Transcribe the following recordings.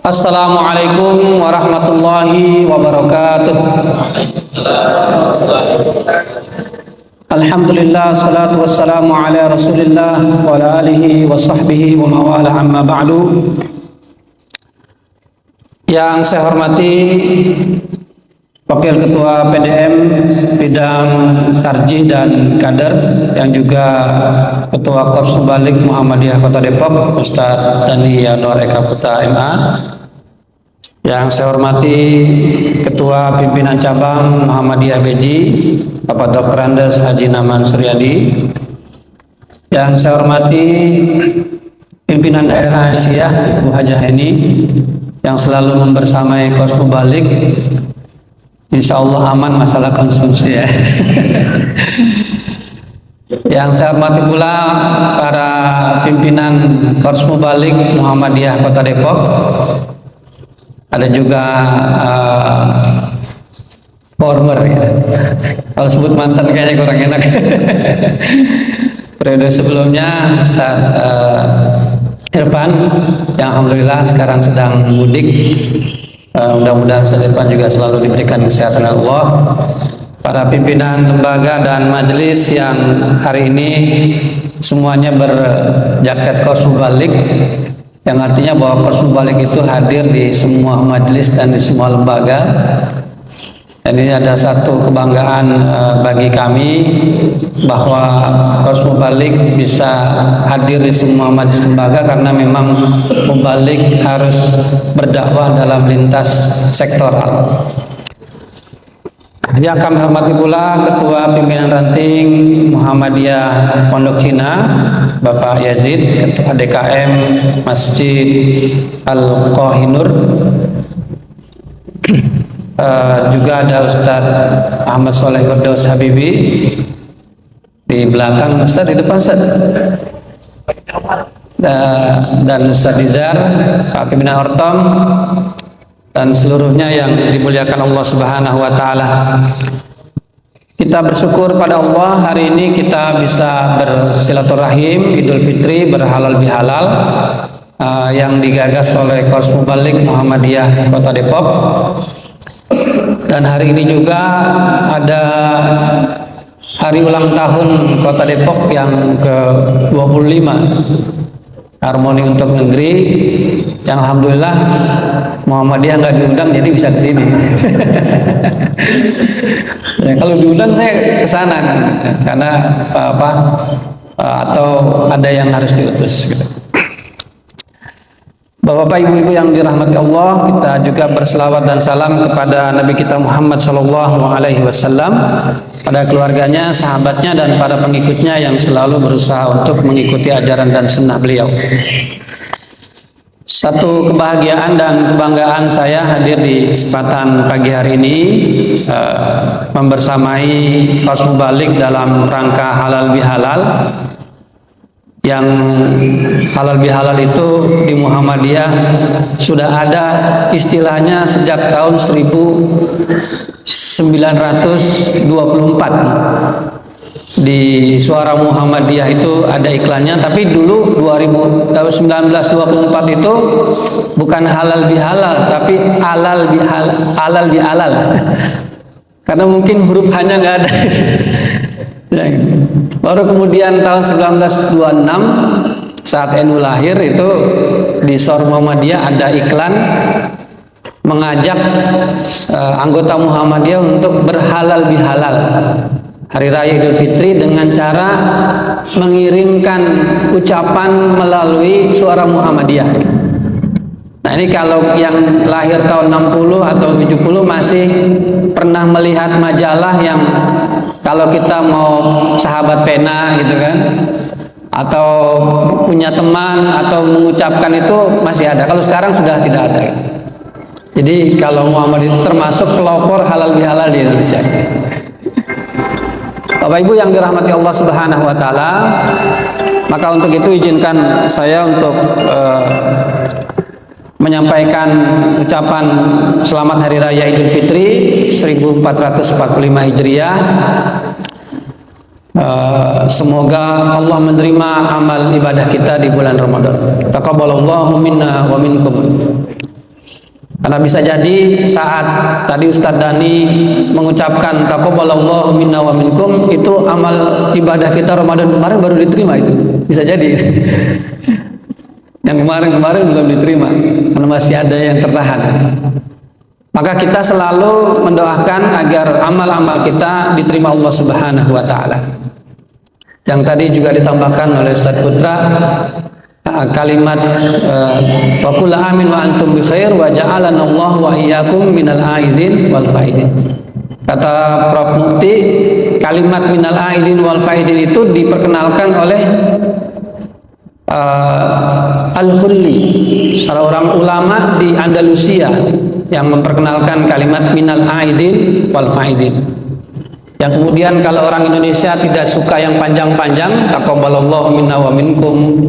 Assalamualaikum warahmatullahi wabarakatuh. Alhamdulillah, salatu wassalamu ala rasulillah wa ala alihi wa sahbihi wa mawala amma ba'du. Yang saya hormati Wakil Ketua PDM Bidang Tarjih dan Kader, yang juga Ketua Korps Mubalik Muhammadiyah Kota Depok, Ustadz Dani Yanwar Eka Putra MA. Yang saya hormati Ketua Pimpinan Cabang Muhammadiyah Beji, Bapak Dr. Andes Haji Naman Suryadi. Yang saya hormati Pimpinan Daerah Aisyah Ibu Hajah Heni, yang selalu membersamai Korps Mubalik. Insya Allah aman masalah konsumsi ya. Yang saya hormati pula para pimpinan Korps Mubalik Muhammadiyah Kota Depok. Ada juga former ya. Kalau sebut mantan kayaknya kurang enak. Periode sebelumnya Ustaz Irfan, yang alhamdulillah sekarang sedang mudik. Mudah-mudahan Ustaz Irfan juga selalu diberikan kesehatan Allah. Para pimpinan lembaga dan majelis yang hari ini semuanya berjaket Korps Mubalik, yang artinya bahwa Korps Mubalik itu hadir di semua majelis dan di semua lembaga. Dan ini ada satu kebanggaan bagi kami bahwa Korps Mubalik bisa hadir di semua majelis lembaga, karena memang Mubalik harus berdakwah dalam lintas sektoral. Yang kami hormati pula Ketua Pimpinan Ranting Muhammadiyah Pondok Cina, Bapak Yazid, Ketua DKM Masjid Al-Qahinur. Juga ada Ustadz Ahmad Soleh Firdaus Habibi di belakang, Ustadz di depan Ustadz, dan Ustadz Dizar, Pak Pimpinan Ortom, dan seluruhnya yang dimuliakan Allah Subhanahu wa Ta'ala. Kita bersyukur pada Allah, hari ini kita bisa bersilaturahim Idul Fitri berhalal bihalal yang digagas oleh Korps Mubalik Muhammadiyah Kota Depok. Dan hari ini juga ada hari ulang tahun Kota Depok yang ke-25, Harmoni untuk Negeri, yang alhamdulillah Muhammadiyah nggak diundang jadi bisa kesini. Ya, kalau diundang saya kesana karena atau ada yang harus diutus gitu. Bapak-bapak, ibu-ibu yang dirahmati Allah, kita juga berselawat dan salam kepada Nabi kita Muhammad SAW, pada keluarganya, sahabatnya, dan para pengikutnya yang selalu berusaha untuk mengikuti ajaran dan sunnah beliau. Satu kebahagiaan dan kebanggaan saya hadir di kesempatan pagi hari ini membersamai Korps Mubalik dalam rangka halal bihalal. Yang halal bihalal itu di Muhammadiyah sudah ada istilahnya sejak tahun 1924. Di Suara Muhammadiyah itu ada iklannya, tapi dulu 1924 itu bukan halal bihalal, tapi alal bihalal. Karena mungkin huruf hanya nggak ada. Baru kemudian tahun 1926 saat NU lahir itu di Suara Muhammadiyah ada iklan mengajak anggota Muhammadiyah untuk berhalal bihalal Hari Raya Idul Fitri dengan cara mengirimkan ucapan melalui Suara Muhammadiyah. Nah, ini kalau yang lahir tahun 60 atau 70 masih pernah melihat majalah yang kalau kita mau sahabat pena gitu kan, atau punya teman atau mengucapkan itu masih ada. Kalau sekarang sudah tidak ada. Jadi kalau Muhammad itu termasuk pelopor halal bihalal di Indonesia. Bapak Ibu yang dirahmati Allah Subhanahu wa Ta'ala, maka untuk itu izinkan saya untuk menyampaikan ucapan selamat Hari Raya Idul Fitri 1445 Hijriah. Semoga Allah menerima amal ibadah kita di bulan Ramadan. Taqabbalallahu minna wa minkum. Karena bisa jadi saat tadi Ustadz Dani mengucapkan taqabbalallahu minna wa minkum, itu amal ibadah kita Ramadan kemarin baru diterima, itu bisa jadi. Yang kemarin-kemarin belum diterima karena masih ada yang tertahan. Maka kita selalu mendoakan agar amal-amal kita diterima Allah Subhanahu wa taala. Yang tadi juga ditambahkan oleh Ustadz Putra, kalimat wa qul amin wa antum bi khair wa ja'alana Allah wa iyyakum minal aidin wal faidin. Kata Prof Mukti, kalimat minal aidin wal faidin itu diperkenalkan oleh Al-Hulli, salah orang ulama di Andalusia, yang memperkenalkan kalimat minal aidin wal faidin. Yang kemudian kalau orang Indonesia tidak suka yang panjang-panjang, taqabbalallahu minna wa minkum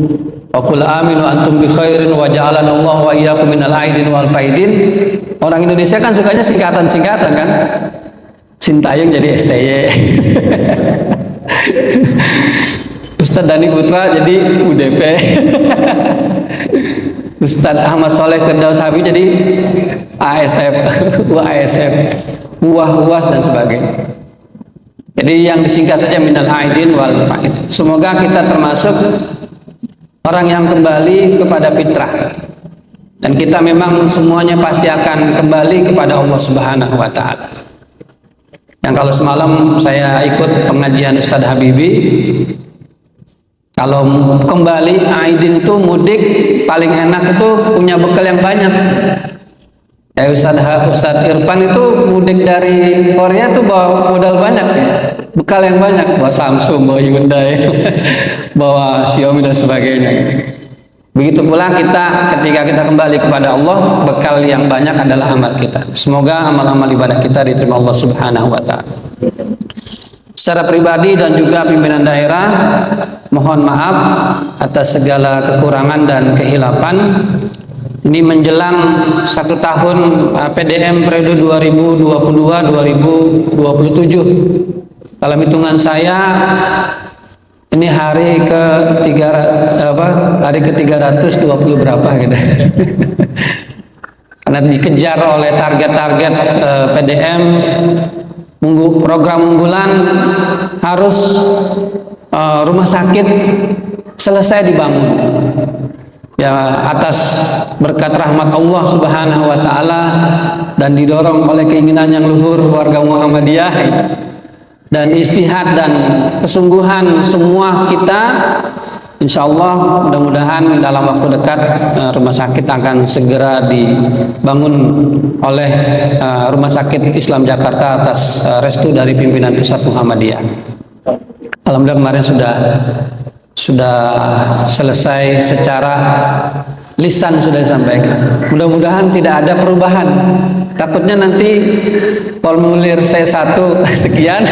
wa qul aminu antum bi khairin wa ja'alana Allah wa iyyakum minal aidin wal faidin. Orang Indonesia kan sukanya singkatan-singkatan kan? Sintayong jadi STY. Ustadz Dani Putra jadi UDP. Ustadz Ahmad Soleh Firdaus Habib jadi ASF, UASF, UAS dan sebagainya. Jadi yang disingkat saja minal aidin wal faid. Semoga kita termasuk orang yang kembali kepada fitrah, dan kita memang semuanya pasti akan kembali kepada Allah Subhanahu wa taala. Yang kalau semalam saya ikut pengajian Ustadz Habibi, kalau kembali aidin itu mudik paling enak itu punya bekal yang banyak. Ya Ustadz Irfan itu mudik dari Korea tuh bawa modal banyak ya, bekal yang banyak, bawa Samsung, bawa Hyundai, bawa Xiaomi dan sebagainya. Begitu pula kita ketika kita kembali kepada Allah, bekal yang banyak adalah amal kita. Semoga amal-amal ibadah kita diterima Allah Subhanahu wa taala. Secara pribadi dan juga pimpinan daerah, mohon maaf atas segala kekurangan dan kehilapan. Ini menjelang 1 tahun PDM periode 2022-2027. Dalam hitungan saya ini hari ke 320 berapa gitu. Karena dikejar oleh target-target PDM, program unggulan harus rumah sakit selesai dibangun. Ya, atas berkat rahmat Allah Subhanahu wa taala dan didorong oleh keinginan yang luhur warga Muhammadiyah dan istihad dan kesungguhan semua kita, insya Allah mudah-mudahan dalam waktu dekat rumah sakit akan segera dibangun oleh Rumah Sakit Islam Jakarta atas restu dari pimpinan pusat Muhammadiyah. Alhamdulillah kemarin sudah selesai secara lisan, sudah disampaikan. Mudah-mudahan tidak ada perubahan. Takutnya nanti formulir C1 sekian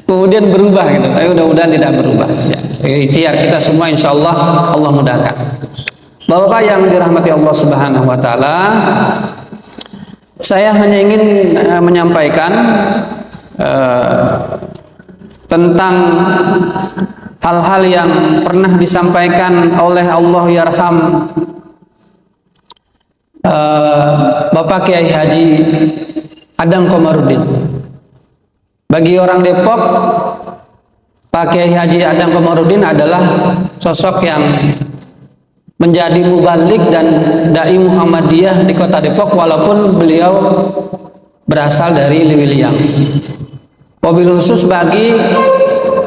kemudian berubah gitu. Tapi mudah-mudahan tidak berubah. Ya, ikhtiar kita semua insya Allah Allah mudahkan. Bapak-bapak yang dirahmati Allah Subhanahu wa taala, saya hanya ingin menyampaikan tentang hal-hal yang pernah disampaikan oleh Allah yarham Bapak Kiai Haji Adang Komarudin. Bagi orang Depok, Pak Kiai Haji Adang Komarudin adalah sosok yang menjadi mubalik dan dai Muhammadiyah di Kota Depok, walaupun beliau berasal dari Liwiliang. Wabil khusus bagi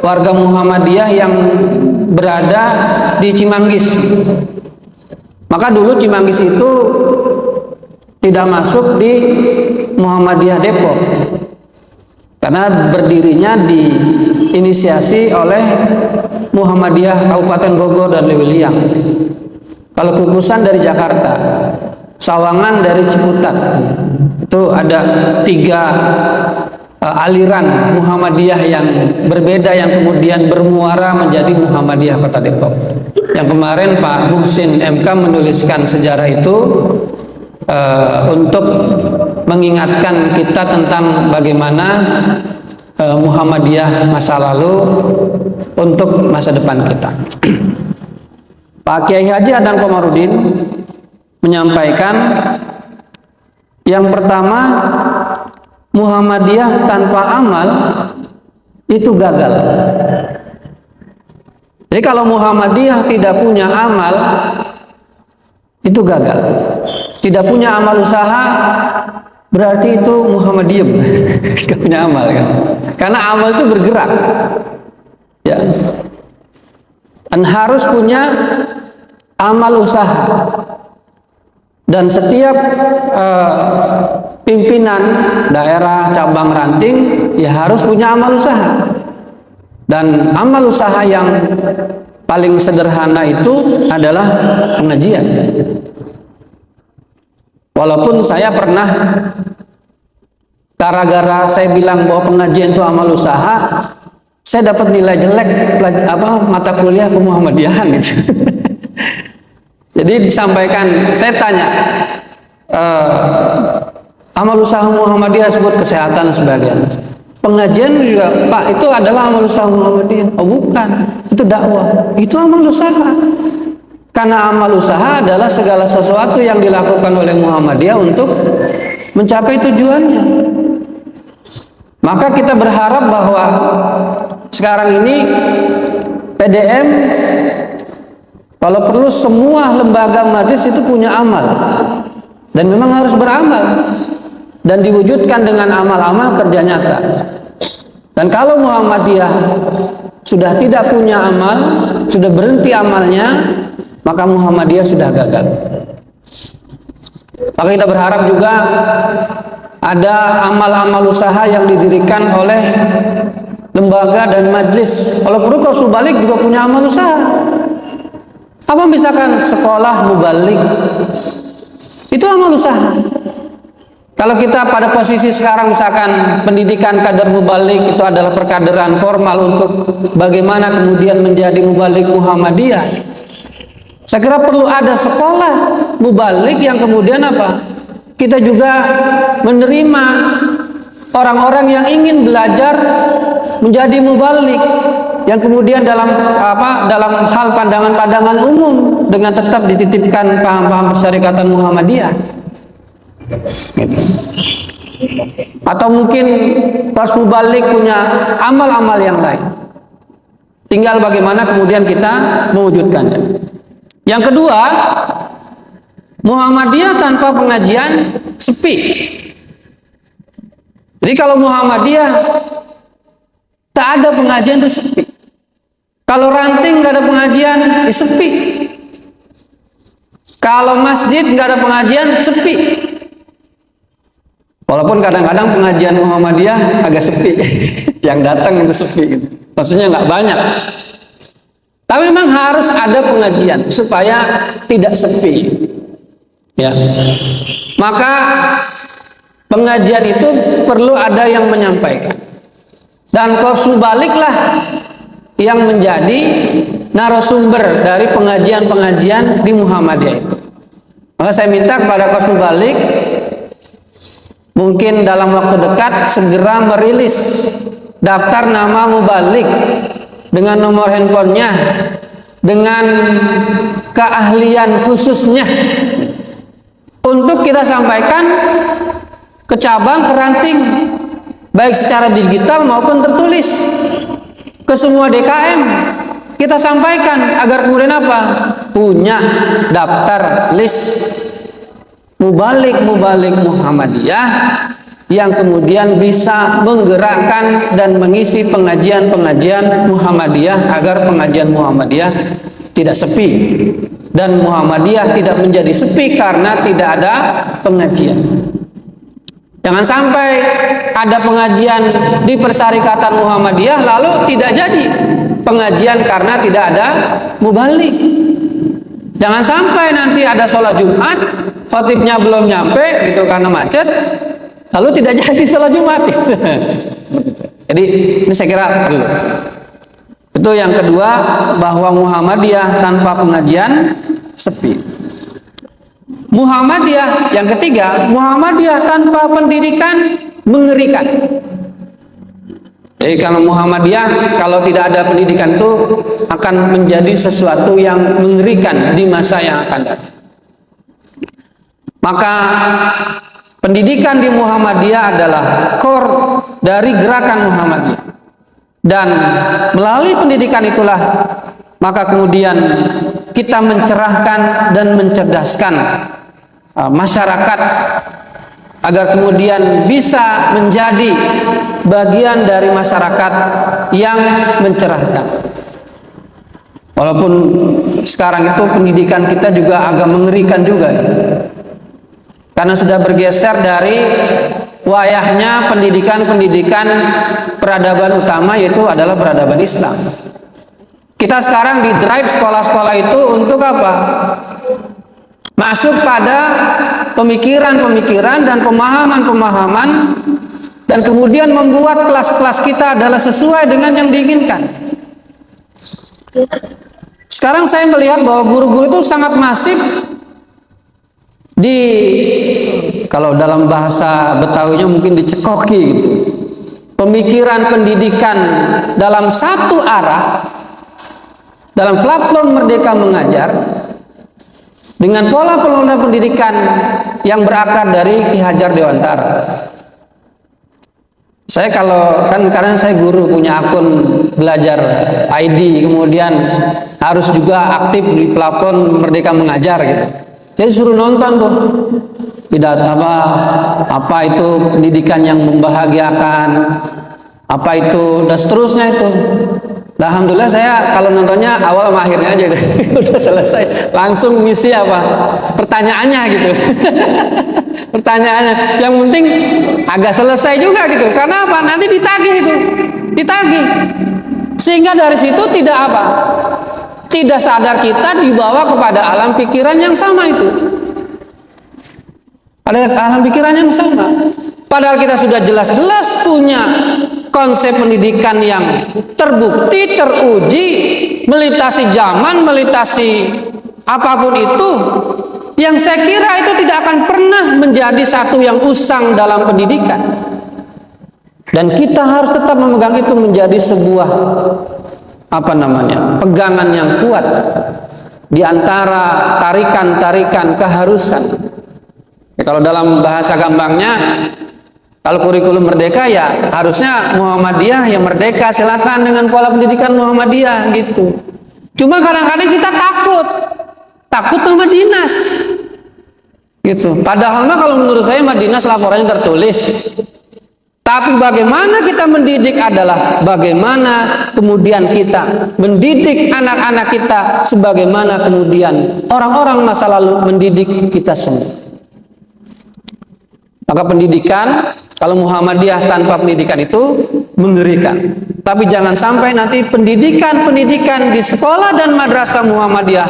warga Muhammadiyah yang berada di Cimanggis. Maka dulu Cimanggis itu tidak masuk di Muhammadiyah Depok, karena berdirinya diinisiasi oleh Muhammadiyah Kabupaten Bogor dan Liwiliang. Kalau kukusan dari Jakarta, Sawangan dari Ciputat, itu ada 3 aliran Muhammadiyah yang berbeda yang kemudian bermuara menjadi Muhammadiyah Kota Depok. Yang kemarin Pak Muhsin MK menuliskan sejarah itu untuk mengingatkan kita tentang bagaimana Muhammadiyah masa lalu untuk masa depan kita. Pak Kiai Haji Adang Komarudin menyampaikan Yang pertama, Muhammadiyah tanpa amal itu gagal. Jadi kalau Muhammadiyah tidak punya amal, itu gagal. Tidak punya amal usaha, berarti itu Muhammadiyah tidak punya amal kan? Karena amal itu bergerak, ya. Dan harus punya amal usaha. Dan setiap pimpinan daerah cabang ranting ya harus punya amal usaha. Dan amal usaha yang paling sederhana itu adalah pengajian. Walaupun saya pernah, gara-gara saya bilang bahwa pengajian itu amal usaha, saya dapat nilai jelek mata kuliah ke Muhammadiyahan gitu. Jadi disampaikan, saya tanya, amal usaha Muhammadiyah sebut kesehatan dan sebagainya. Pengajian juga, Pak, itu adalah amal usaha Muhammadiyah. Oh bukan, itu dakwah, itu amal usaha. Karena amal usaha adalah segala sesuatu yang dilakukan oleh Muhammadiyah untuk mencapai tujuannya. Maka kita berharap bahwa sekarang ini PDM, kalau perlu semua lembaga majelis itu punya amal, dan memang harus beramal dan diwujudkan dengan amal-amal kerja nyata. Dan kalau Muhammadiyah sudah tidak punya amal, sudah berhenti amalnya, maka Muhammadiyah sudah gagal. Maka kita berharap juga ada amal-amal usaha yang didirikan oleh lembaga dan majelis. Kalau perlu Qasul Balik juga punya amal usaha. Apa misalkan sekolah mubalik, itu amal usaha. Kalau kita pada posisi sekarang misalkan pendidikan kader mubalik itu adalah perkaderan formal untuk bagaimana kemudian menjadi mubalik Muhammadiyah, saya kira perlu ada sekolah mubalik yang kemudian apa? Kita juga menerima orang-orang yang ingin belajar menjadi mubalik, yang kemudian dalam hal pandangan-pandangan umum dengan tetap dititipkan paham-paham persyarikatan Muhammadiyah. Atau mungkin pas mubalik punya amal-amal yang lain. Tinggal bagaimana kemudian kita mewujudkannya. Yang kedua, Muhammadiyah tanpa pengajian sepi. Jadi kalau Muhammadiyah tak ada pengajian itu sepi. Kalau ranting nggak ada pengajian, sepi. Kalau masjid nggak ada pengajian, sepi. Walaupun kadang-kadang pengajian Muhammadiyah agak sepi, yang datang itu sepi, gitu. Maksudnya nggak banyak. Tapi memang harus ada pengajian supaya tidak sepi. Ya, maka pengajian itu perlu ada yang menyampaikan. Dan Qasul Baliklah yang menjadi narasumber dari pengajian-pengajian di Muhammadiyah itu. Maka saya minta kepada Qasul Balik mungkin dalam waktu dekat segera merilis daftar nama mubalik dengan nomor handphonenya, dengan keahlian khususnya, untuk kita sampaikan ke cabang, ke ranting, baik secara digital maupun tertulis, ke semua DKM kita sampaikan agar kemudian apa? Punya daftar list mubalik Muhammadiyah yang kemudian bisa menggerakkan dan mengisi pengajian-pengajian Muhammadiyah agar pengajian Muhammadiyah tidak sepi dan Muhammadiyah tidak menjadi sepi karena tidak ada pengajian. Jangan sampai ada pengajian di Persyarikatan Muhammadiyah lalu tidak jadi pengajian karena tidak ada mubalik. Jangan sampai nanti ada sholat Jumat, khotibnya belum nyampe gitu karena macet, lalu tidak jadi sholat Jumat. Jadi ini saya kira perlu. Itu yang kedua, bahwa Muhammadiyah tanpa pengajian sepi. Muhammadiyah yang ketiga, Muhammadiyah tanpa pendidikan mengerikan. Jadi kalau Muhammadiyah kalau tidak ada pendidikan itu akan menjadi sesuatu yang mengerikan di masa yang akan datang. Maka Pendidikan di Muhammadiyah adalah core dari gerakan Muhammadiyah. Dan melalui pendidikan itulah maka kemudian kita mencerahkan dan mencerdaskan masyarakat agar kemudian bisa menjadi bagian dari masyarakat yang mencerahkan. Walaupun sekarang itu pendidikan kita juga agak mengerikan juga, karena sudah bergeser dari wayahnya pendidikan peradaban utama, yaitu adalah peradaban Islam. Kita sekarang di drive sekolah-sekolah itu untuk apa? Masuk pada pemikiran-pemikiran dan pemahaman-pemahaman, dan kemudian membuat kelas-kelas kita adalah sesuai dengan yang diinginkan. Sekarang saya melihat bahwa guru-guru itu sangat masif kalau dalam bahasa Betawinya mungkin dicekoki gitu. Pemikiran pendidikan dalam satu arah, dalam platform Merdeka Mengajar, dengan pola pendidikan yang berakar dari Ki Hajar Dewantara. Saya karena saya guru punya akun belajar ID, kemudian harus juga aktif di platform Merdeka Mengajar gitu. Jadi suruh nonton tuh apa itu pendidikan yang membahagiakan, apa itu dan seterusnya itu. Nah, alhamdulillah saya kalau nontonnya awal sama akhirnya aja udah selesai, langsung ngisi pertanyaannya gitu. Pertanyaannya yang penting agak selesai juga gitu, karena apa, nanti ditagih sehingga dari situ tidak sadar kita dibawa kepada alam pikiran yang sama itu, ada alam pikiran yang sama, padahal kita sudah jelas-jelas punya konsep pendidikan yang terbukti, teruji, melintasi zaman, melintasi apapun itu, yang saya kira itu tidak akan pernah menjadi satu yang usang dalam pendidikan. Dan kita harus tetap memegang itu menjadi sebuah pegangan yang kuat di antara tarikan-tarikan keharusan. Kalau dalam bahasa gampangnya, kalau kurikulum merdeka ya harusnya Muhammadiyah yang merdeka, silakan dengan pola pendidikan Muhammadiyah gitu. Cuma kadang-kadang kita takut sama dinas gitu. Padahal kalau menurut saya dinas laporannya tertulis. Tapi bagaimana kita mendidik adalah bagaimana kemudian kita mendidik anak-anak kita sebagaimana kemudian orang-orang masa lalu mendidik kita semua. Maka pendidikan, kalau Muhammadiyah tanpa pendidikan itu mengerikan. Tapi jangan sampai nanti pendidikan di sekolah dan madrasah Muhammadiyah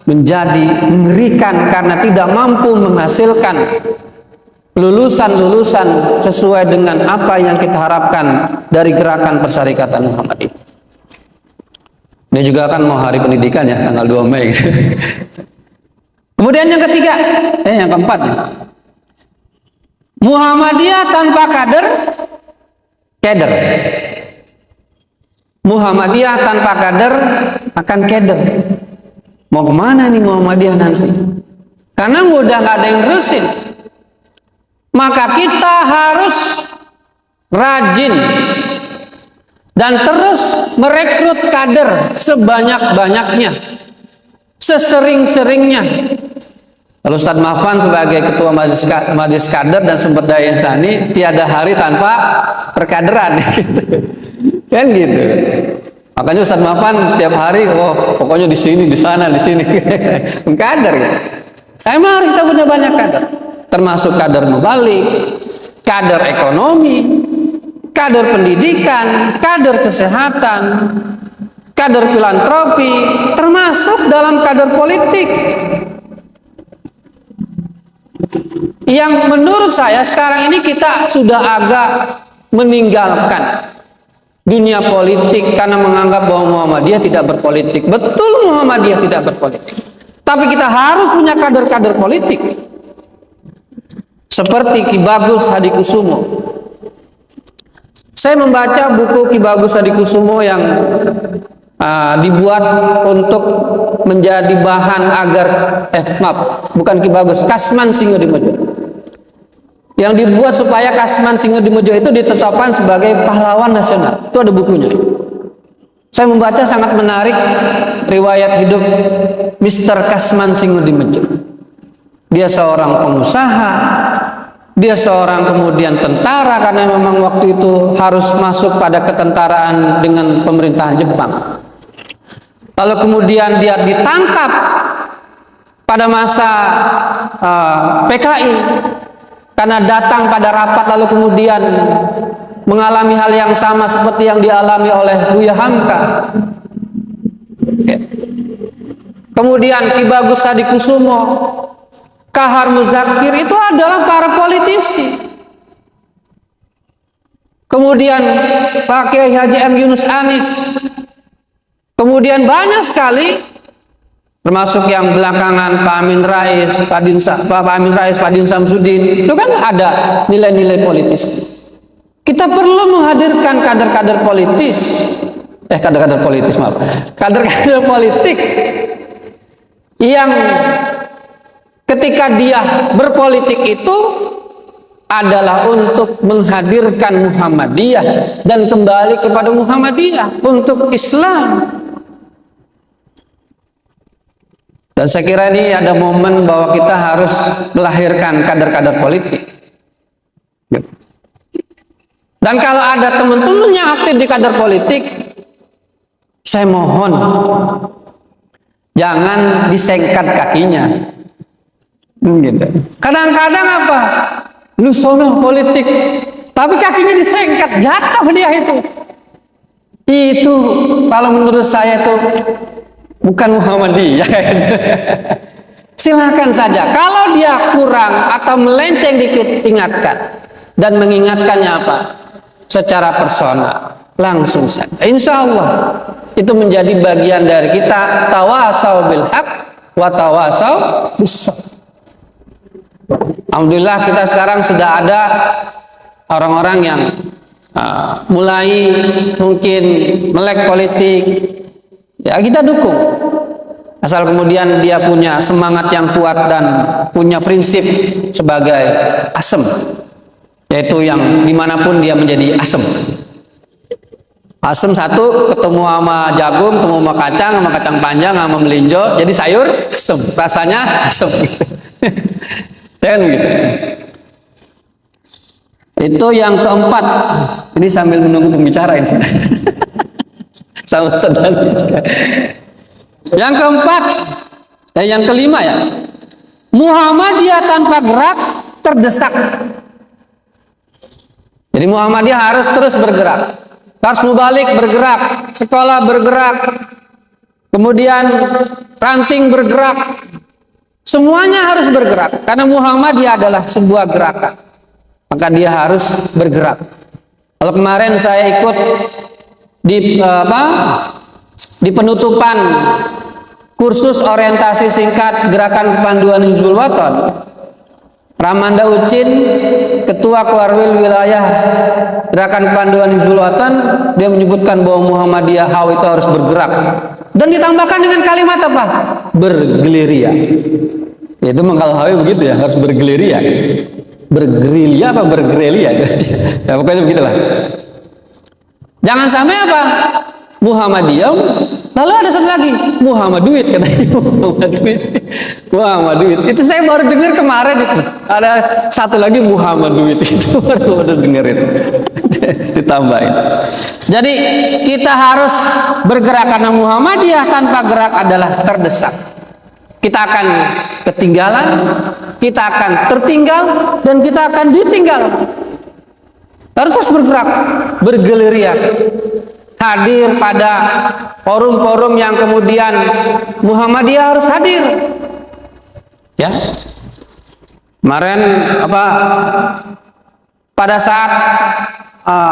menjadi mengerikan karena tidak mampu menghasilkan lulusan-lulusan sesuai dengan apa yang kita harapkan dari gerakan Persyarikatan Muhammadiyah. Ini juga kan mau hari pendidikan ya, tanggal 2 Mei. Kemudian yang ketiga, yang keempat ya. Muhammadiyah tanpa kader. Muhammadiyah tanpa kader akan keder. Mau kemana nih Muhammadiyah nanti? Karena udah nggak ada yang nerusin. Maka kita harus rajin dan terus merekrut kader sebanyak-banyaknya, sesering-seringnya. Kalau Ustadz Mafan sebagai ketua majelis kader dan sumber daya insani, tiada hari tanpa perkaderan gitu. Kan gitu. Makanya Ustadz Mafan tiap hari pokoknya di sini, di sana, di sini kader gitu. Emang harus kita punya banyak kader, termasuk kader mubalik, kader ekonomi, kader pendidikan, kader kesehatan, kader filantropi, termasuk dalam kader politik. Yang menurut saya sekarang ini kita sudah agak meninggalkan dunia politik karena menganggap bahwa Muhammadiyah tidak berpolitik. Betul, Muhammadiyah tidak berpolitik, tapi kita harus punya kader-kader politik seperti Ki Bagus Hadikusumo. Saya membaca buku Ki Bagus Hadikusumo yang dibuat untuk menjadi bahan agar bukan Ki Bagus, Kasman Singodimojo. yang dibuat supaya Kasman Singodimedjo itu ditetapkan sebagai pahlawan nasional. Itu ada bukunya. Saya membaca, sangat menarik riwayat hidup Mr. Kasman Singodimedjo. Dia seorang pengusaha, dia seorang kemudian tentara, karena memang waktu itu harus masuk pada ketentaraan dengan pemerintahan Jepang. Lalu kemudian dia ditangkap pada masa PKI karena datang pada rapat, lalu kemudian mengalami hal yang sama seperti yang dialami oleh Buya Hamka. Kemudian Ki Bagus Sadikusumo, Kahar Muzakir, itu adalah para politisi. Kemudian Pak Kiai Haji M. Yunus Anis, kemudian banyak sekali, termasuk yang belakangan Pak Amin Rais, Pak Din Samsudin, itu kan ada nilai-nilai politis. Kita perlu menghadirkan kader-kader politis, kader-kader politik yang ketika dia berpolitik itu adalah untuk menghadirkan Muhammadiyah dan kembali kepada Muhammadiyah untuk Islam. Dan saya kira ini ada momen bahwa kita harus melahirkan kader-kader politik. Dan kalau ada teman-teman yang aktif di kader politik, saya mohon jangan disengkat kakinya. Gitu. Kadang-kadang apa? Lu sono politik, tapi kakinya disengkat, jatuh dia itu. Itu kalau menurut saya itu bukan Muhammadiyah. Silakan saja. Kalau dia kurang atau melenceng dikit, ingatkan. Dan mengingatkannya apa? Secara personal, langsung saja. Insya Allah itu menjadi bagian dari kita, tawasau bil haq wa tawasau bis sabr. Alhamdulillah kita sekarang sudah ada orang-orang yang mulai mungkin melek politik. Ya kita dukung, asal kemudian dia punya semangat yang kuat dan punya prinsip sebagai asem, yaitu yang dimanapun dia menjadi asem. Asem satu, ketemu sama jagung, ketemu sama kacang panjang, sama melinjo, jadi sayur asem, rasanya asem. Dan gitu. Itu yang keempat. Ini sambil menunggu pembicara ini. Sama Ustaz Dali juga. Yang keempat, yang kelima ya, Muhammadiyah tanpa gerak terdesak. Jadi Muhammadiyah harus terus bergerak, harus mubalik bergerak, sekolah bergerak, kemudian ranting bergerak, semuanya harus bergerak karena Muhammadiyah adalah sebuah gerakan, maka dia harus bergerak. Kalau kemarin saya ikut di penutupan kursus orientasi singkat Gerakan Kepanduan Hizbul Wathan, Ramanda Ucin, Ketua Kuarwil Wilayah Gerakan Kepanduan Hizbul Wathan, dia menyebutkan bahwa Muhammadiyah itu harus bergerak dan ditambahkan dengan kalimat apa? Bergerilya. Itu kalau HW begitu ya, harus bergerilya. Bergerilya apa bergerilya? Ya pokoknya begitulah. Jangan sampai apa? Muhammadiyah, lalu ada satu lagi Muhammaduit, katanya Muhammaduit. Itu saya baru dengar kemarin itu. Ada satu lagi Muhammaduit, itu baru dengar itu. Ditambahin. Jadi kita harus bergerak karena Muhammadiyah tanpa gerak adalah terdesak. Kita akan ketinggalan, kita akan tertinggal, dan kita akan ditinggal. Harus terus bergerak, bergerilya. Hadir pada forum-forum yang kemudian Muhammadiyah harus hadir. Ya. Kemarin pada saat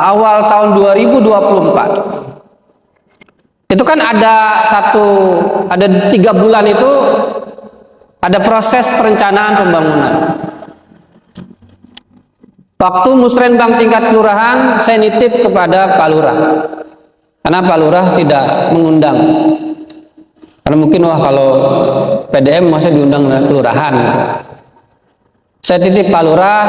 awal tahun 2024 itu kan ada 3 bulan itu ada proses perencanaan pembangunan. Waktu musrenbang tingkat kelurahan saya nitip kepada Pak Lurah, karena Pak Lurah tidak mengundang, karena mungkin kalau PDM masa diundang kelurahan gitu. Saya titip Pak Lurah,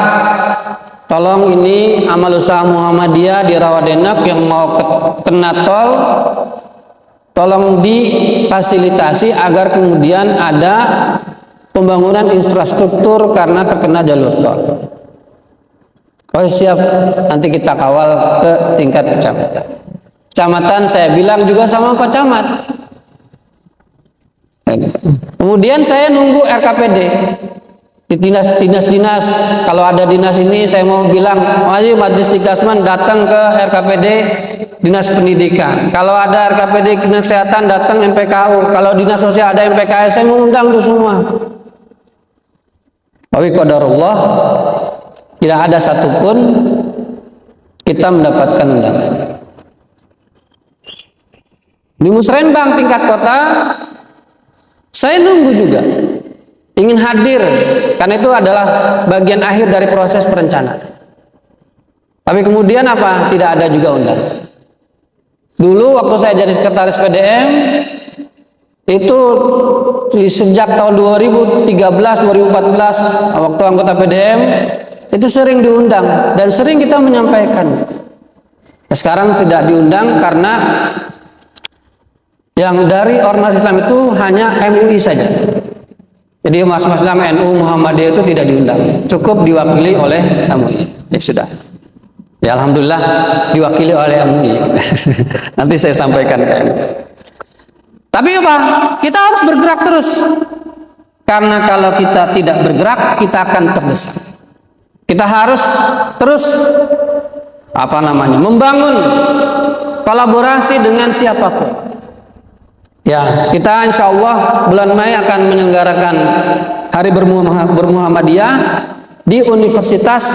tolong ini amal usaha Muhammadiyah di Rawadenak yang mau kena tol, tolong difasilitasi agar kemudian ada pembangunan infrastruktur karena terkena jalur tol. Oh siap, nanti kita kawal ke tingkat kecamatan. Kecamatan saya bilang juga sama Pak Camat. Kemudian saya nunggu RKPD di dinas, kalau ada dinas ini saya mau bilang, maju Majelis Dikdasman datang ke RKPD Dinas Pendidikan. Kalau ada RKPD Dinas Kesehatan datang MPKU. Kalau Dinas Sosial ada MPKS, saya mengundang itu semua. Tapi qadarullah tidak ada satupun kita mendapatkan undangan. Di Musrenbang tingkat kota saya nunggu juga, ingin hadir karena itu adalah bagian akhir dari proses perencanaan. Tapi kemudian apa? Tidak ada juga undangan. Dulu waktu saya jadi sekretaris PDM itu sejak tahun 2013-2014 waktu anggota PDM itu sering diundang dan sering kita menyampaikan. Sekarang tidak diundang karena yang dari ormas Islam itu hanya MUI saja. Jadi ormas Islam NU Muhammadiyah itu tidak diundang, cukup diwakili oleh MUI. Ya sudah. Ya alhamdulillah diwakili oleh MUI. Nanti saya sampaikan ke MUI. Tapi apa? Kita harus bergerak terus. Karena kalau kita tidak bergerak, kita akan terdesak. Kita harus terus membangun kolaborasi dengan siapapun. Ya, kita insya Allah bulan Mei akan menyelenggarakan Hari Bermuhammadiyah di Universitas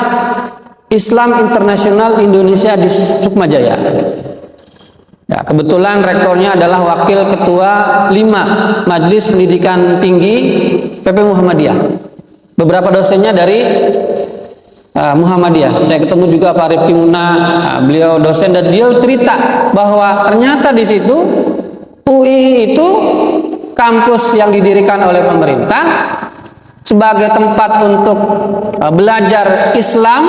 Islam Internasional Indonesia di Sukmajaya. Ya, kebetulan rektornya adalah Wakil Ketua 5 Majelis Pendidikan Tinggi PP Muhammadiyah. Beberapa dosennya dari Muhammadiyah. Saya ketemu juga Pak Rifki Muna, beliau dosen dan dia cerita bahwa ternyata di situ UI itu kampus yang didirikan oleh pemerintah sebagai tempat untuk belajar Islam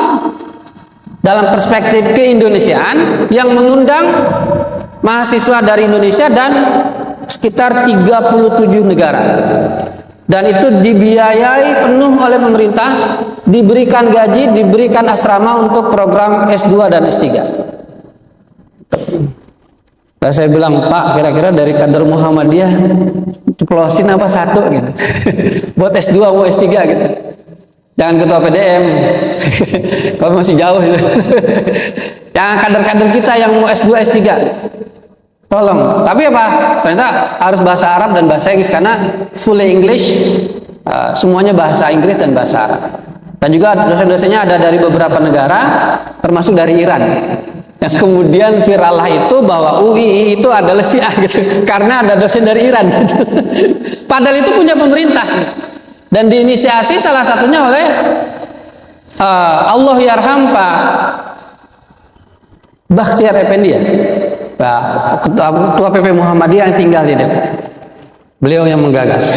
dalam perspektif keindonesiaan yang mengundang mahasiswa dari Indonesia dan sekitar 37 negara. Dan itu dibiayai penuh oleh pemerintah, diberikan gaji, diberikan asrama untuk program S2 dan S3. Lalu saya bilang, Pak, kira-kira dari kader Muhammadiyah ceplosin apa satu gitu. Buat S2 mau S3 gitu. Jangan ketua PDM. Kalau masih jauh gitu. Yang kader-kader kita yang mau S2 S3. Tolong. Tapi apa? Ternyata harus bahasa Arab dan bahasa Inggris karena fully English, semuanya bahasa Inggris dan bahasa Arab. Dan juga dosen-dosennya ada dari beberapa negara, termasuk dari Iran. Yang kemudian viral lah itu bahwa UI itu adalah Syiah gitu, karena ada dosen dari Iran. Gitu. Padahal itu punya pemerintah dan diinisiasi salah satunya oleh Allah yarham Pak Bakhtiar Effendi ya, Pak Ketua PP Muhammadiyah yang tinggal di Depok. Beliau yang menggagas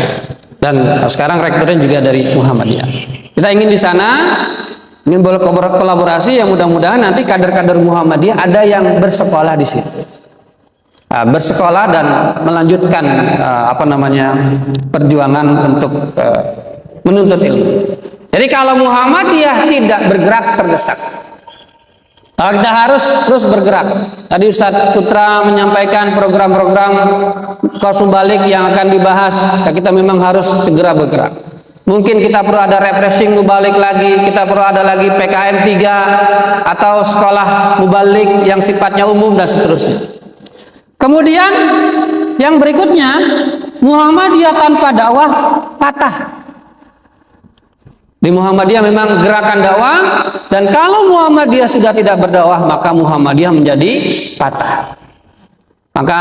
dan sekarang rektornya juga dari Muhammadiyah. Kita ingin di sana ingin berkolaborasi yang mudah-mudahan nanti kader-kader Muhammadiyah ada yang bersekolah di situ, bersekolah dan melanjutkan perjuangan untuk menuntut ilmu. Jadi kalau Muhammadiyah tidak bergerak terdesak, kita harus terus bergerak. Tadi Ustadz Putra menyampaikan program-program Qausum Balik yang akan dibahas, kita memang harus segera bergerak. Mungkin kita perlu ada refreshing mubalik lagi, kita perlu ada lagi PKM 3 atau sekolah mubalik yang sifatnya umum dan seterusnya. Kemudian yang berikutnya, Muhammadiyah tanpa dakwah patah. Di Muhammadiyah memang gerakan dakwah, dan kalau Muhammadiyah sudah tidak berdakwah maka Muhammadiyah menjadi patah. Maka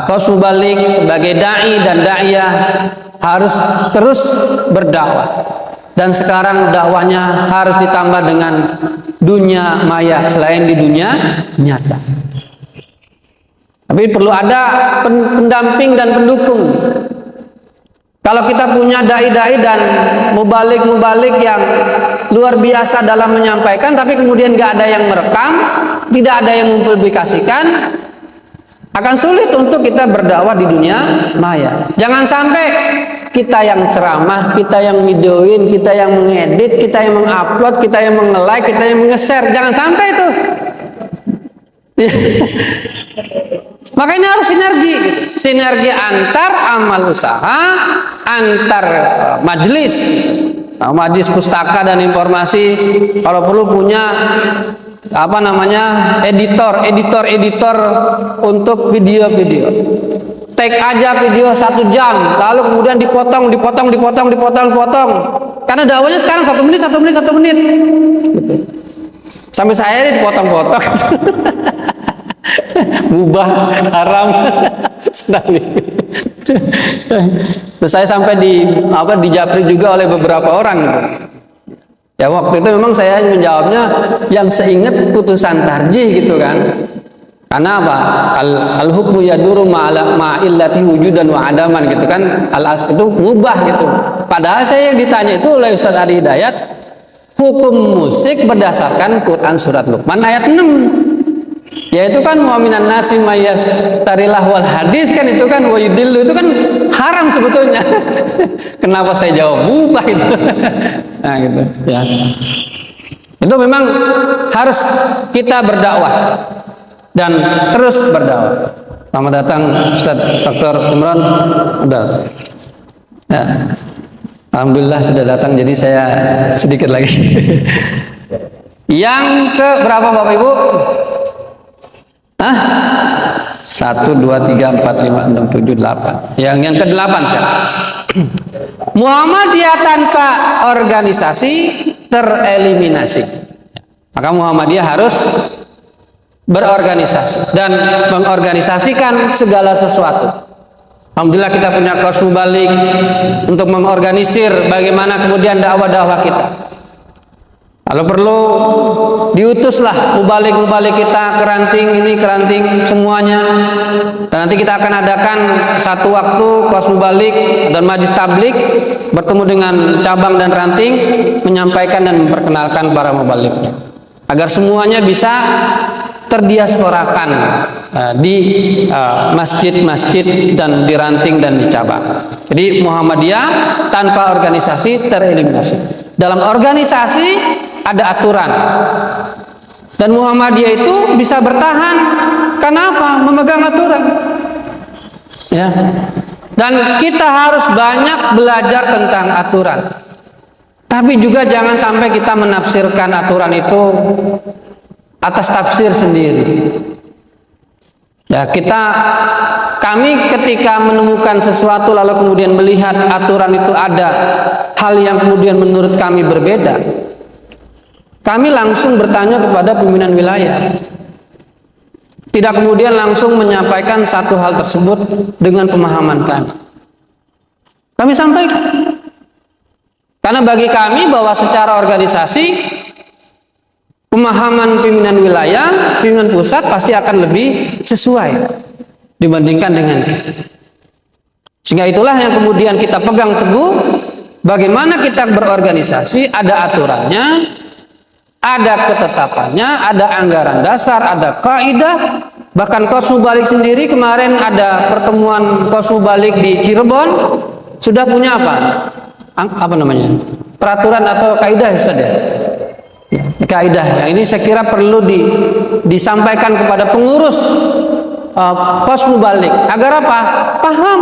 Qausum Balik sebagai dai dan daiyah harus terus berdakwah, dan sekarang dakwahnya harus ditambah dengan dunia maya selain di dunia nyata. Tapi perlu ada pendamping dan pendukung. Kalau kita punya dai-dai dan mubalik-mubalik yang luar biasa dalam menyampaikan, tapi kemudian nggak ada yang merekam, tidak ada yang mempublikasikan, akan sulit untuk kita berdakwah di dunia maya. Jangan sampai kita yang ceramah, kita yang videoin, kita yang mengedit, kita yang mengupload, kita yang nge-like, kita yang nge-share. Jangan sampai itu. Makanya harus sinergi, sinergi antar amal usaha, antar majelis, majelis pustaka dan informasi. Kalau perlu punya editor untuk video-video. Take aja video 1 jam, lalu kemudian dipotong. Karena dakwahnya sekarang 1 menit. Gitu. Sampai saya dipotong-potong. Mubah, haram. Terus saya sampai dijapri juga oleh beberapa orang gitu. Ya waktu itu memang saya menjawabnya yang seingat putusan tarjih gitu kan. Karena apa? Al-hukmu yaduru ma'illati wujudan wa adaman gitu kan. Al-as itu mubah gitu. Padahal saya yang ditanya itu oleh Ustaz Ari Hidayat, hukum musik berdasarkan Quran surat Luqman ayat 6. Yaitu kan mu'minan nasi mayas tarilah wal hadis kan, itu kan wayudillu, itu kan haram sebetulnya. Kenapa saya jawab mubah itu? Nah gitu ya. Itu memang harus kita berdakwah dan terus berdakwah. Selamat datang Ustaz Dr. Imran. Udah ya. Alhamdulillah sudah datang, jadi saya sedikit lagi. Yang ke berapa Bapak Ibu? 1, 2, 3, 4, 5, 6, 7, 8. Yang ke-8 sekarang. Muhammadiyah tanpa organisasi tereliminasi. Maka Muhammadiyah harus berorganisasi dan mengorganisasikan segala sesuatu. Alhamdulillah kita punya kos mubalik untuk mengorganisir bagaimana kemudian dakwah-dakwah kita. Kalau perlu diutuslah mubalik-mubalik kita ke ranting ini, ke ranting semuanya. Dan nanti kita akan adakan satu waktu kos mubalik dan majlis tablik bertemu dengan cabang dan ranting, menyampaikan dan memperkenalkan para mubaliknya agar semuanya bisa terdiasporakan di masjid-masjid dan di ranting dan di cabang. Jadi Muhammadiyah tanpa organisasi tereliminasi. Dalam organisasi ada aturan, dan Muhammadiyah itu bisa bertahan. Kenapa? Memegang aturan. Ya. Dan kita harus banyak belajar tentang aturan. Tapi juga jangan sampai kita menafsirkan aturan itu atas tafsir sendiri. Ya, kami ketika menemukan sesuatu lalu kemudian melihat aturan itu ada hal yang kemudian menurut kami berbeda, kami langsung bertanya kepada pimpinan wilayah. Tidak kemudian langsung menyampaikan satu hal tersebut dengan pemahaman kami. Kami sampaikan. Karena bagi kami bahwa secara organisasi, pemahaman pimpinan wilayah, pimpinan pusat pasti akan lebih sesuai dibandingkan dengan kita. Sehingga itulah yang kemudian kita pegang teguh, bagaimana kita berorganisasi, ada aturannya, ada ketetapannya, ada anggaran dasar, ada kaidah. Bahkan kos mubalik sendiri kemarin ada pertemuan kos mubalik di Cirebon, sudah punya apa namanya? Peraturan atau kaidah saja. Kaidah yang ini saya kira perlu disampaikan kepada pengurus kos mubalik agar apa? Paham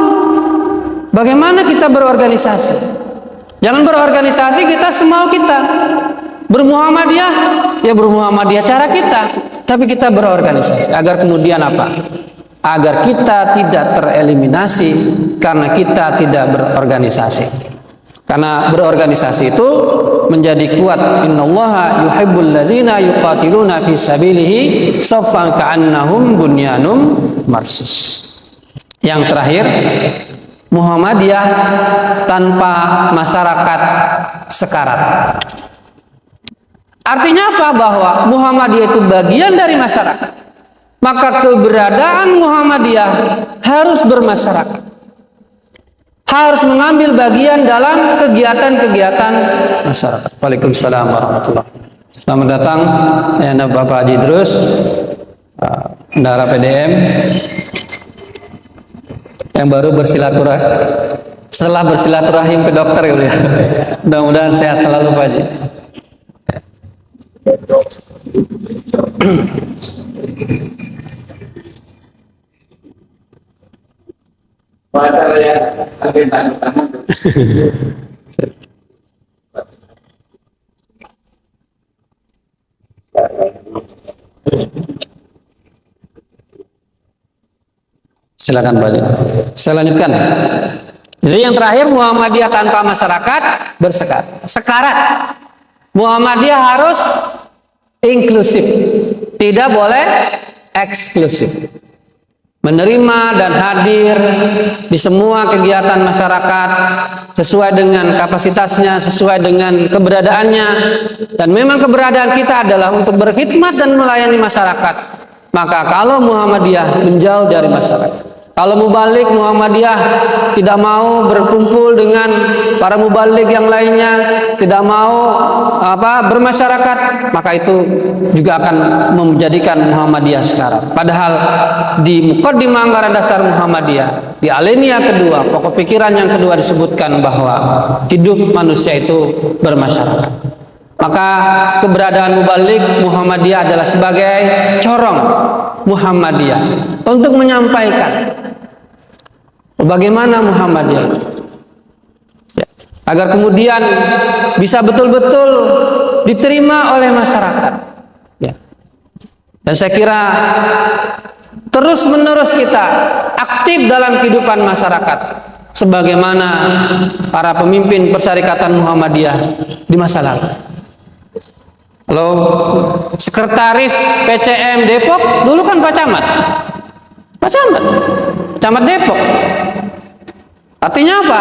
bagaimana kita berorganisasi. Jangan berorganisasi kita semau kita. Bermuhammadiyah, ya bermuhammadiyah cara kita, tapi kita berorganisasi agar kemudian apa? Agar kita tidak tereliminasi karena kita tidak berorganisasi. Karena berorganisasi itu menjadi kuat. Innallaha yuhibbul ladzina yuqatiluna fi sabilihi shaffan ka'annahum bunyanum marsus. Yang terakhir, Muhammadiyah tanpa masyarakat sekarat. Artinya apa? Bahwa Muhammadiyah itu bagian dari masyarakat. Maka keberadaan Muhammadiyah harus bermasyarakat. harus mengambil bagian dalam kegiatan-kegiatan masyarakat. Waalaikumsalam warahmatullahi wabarakatuh. Selamat datang ya Bapak Haji Idrus, bendahara PDM yang baru bersilaturahim. Setelah bersilaturahim ke dokter ya, mudah-mudahan sehat selalu Pak Haji. Silakan Pak Haji. Saya lanjutkan. Jadi yang terakhir, Muhammadiyah tanpa masyarakat sekarat. Muhammadiyah harus inklusif, tidak boleh eksklusif. Menerima dan hadir di semua kegiatan masyarakat sesuai dengan kapasitasnya, sesuai dengan keberadaannya. Dan memang keberadaan kita adalah untuk berkhidmat dan melayani masyarakat. Maka kalau Muhammadiyah menjauh dari masyarakat, kalau mubalik Muhammadiyah tidak mau berkumpul dengan para mubalik yang lainnya, tidak mau bermasyarakat, maka itu juga akan menjadikan Muhammadiyah sekarang. Padahal di Muqaddimah Anggaran Dasar Muhammadiyah, di alinea kedua, pokok pikiran yang kedua disebutkan bahwa hidup manusia itu bermasyarakat. Maka keberadaan mubalik Muhammadiyah adalah sebagai corong Muhammadiyah untuk menyampaikan bagaimana Muhammadiyah ya, agar kemudian bisa betul-betul diterima oleh masyarakat ya. Dan saya kira terus-menerus kita aktif dalam kehidupan masyarakat sebagaimana para pemimpin Persyarikatan Muhammadiyah di masa lalu. Kalau sekretaris PCM Depok dulu kan Pak Camat Depok. Artinya apa?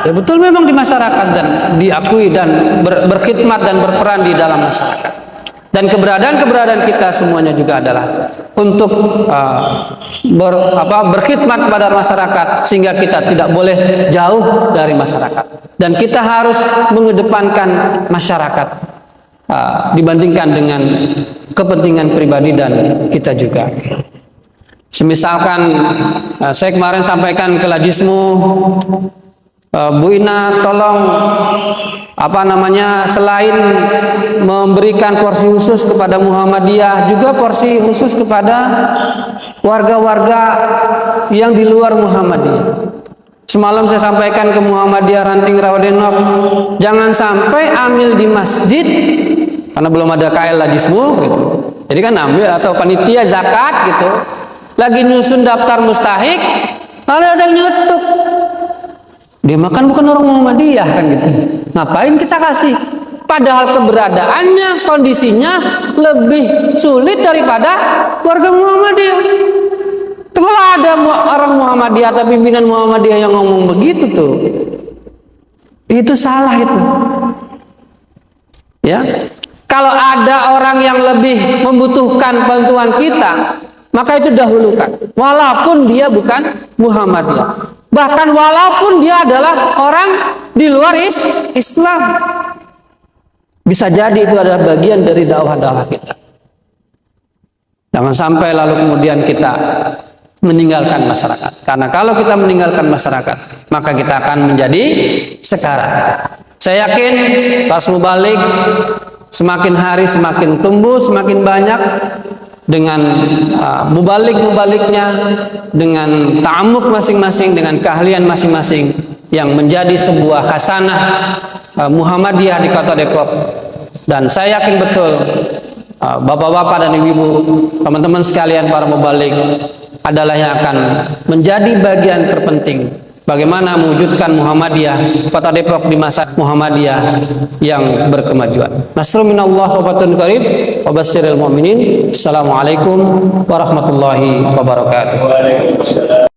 Ya betul memang di masyarakat dan diakui dan berkhidmat dan berperan di dalam masyarakat. Dan keberadaan kita semuanya juga adalah untuk berkhidmat kepada masyarakat, sehingga kita tidak boleh jauh dari masyarakat. Dan kita harus mengedepankan masyarakat dibandingkan dengan kepentingan pribadi dan kita juga. Semisalkan saya kemarin sampaikan ke Lajismu, Bu Ina tolong selain memberikan porsi khusus kepada Muhammadiyah, juga porsi khusus kepada warga-warga yang di luar Muhammadiyah. Semalam saya sampaikan ke Muhammadiyah Ranting Rawadenok, jangan sampai ambil di masjid karena belum ada KL Lajismu gitu. Jadi kan ambil atau panitia zakat gitu, lagi nyusun daftar mustahik, lalu ada yang nyeletuk. Dia makan bukan orang Muhammadiyah kan gitu. Ngapain kita kasih? Padahal keberadaannya, kondisinya lebih sulit daripada warga Muhammadiyah. Kalau ada orang Muhammadiyah atau pimpinan Muhammadiyah yang ngomong begitu tuh, itu salah itu. Ya. Kalau ada orang yang lebih membutuhkan bantuan kita, maka itu dahulukan. Walaupun dia bukan Muhammadiyah. Bahkan walaupun dia adalah orang di luar Islam. Bisa jadi itu adalah bagian dari dakwah-dakwah kita. Jangan sampai lalu kemudian kita meninggalkan masyarakat. Karena kalau kita meninggalkan masyarakat, maka kita akan menjadi sekarat. Saya yakin pas mubalik semakin hari semakin tumbuh, semakin banyak dengan mubalik-mubaliknya, dengan ta'amuk masing-masing, dengan keahlian masing-masing yang menjadi sebuah khasanah Muhammadiyah di Kota Depok. Dan saya yakin betul bapak-bapak dan ibu-ibu, teman-teman sekalian para mubalik adalah yang akan menjadi bagian terpenting bagaimana mewujudkan Muhammadiyah Kota Depok di masa Muhammadiyah yang berkemajuan. Nasrun minallah wa fatun qarib wa basyiril mu'minin. Assalamualaikum warahmatullahi wabarakatuh.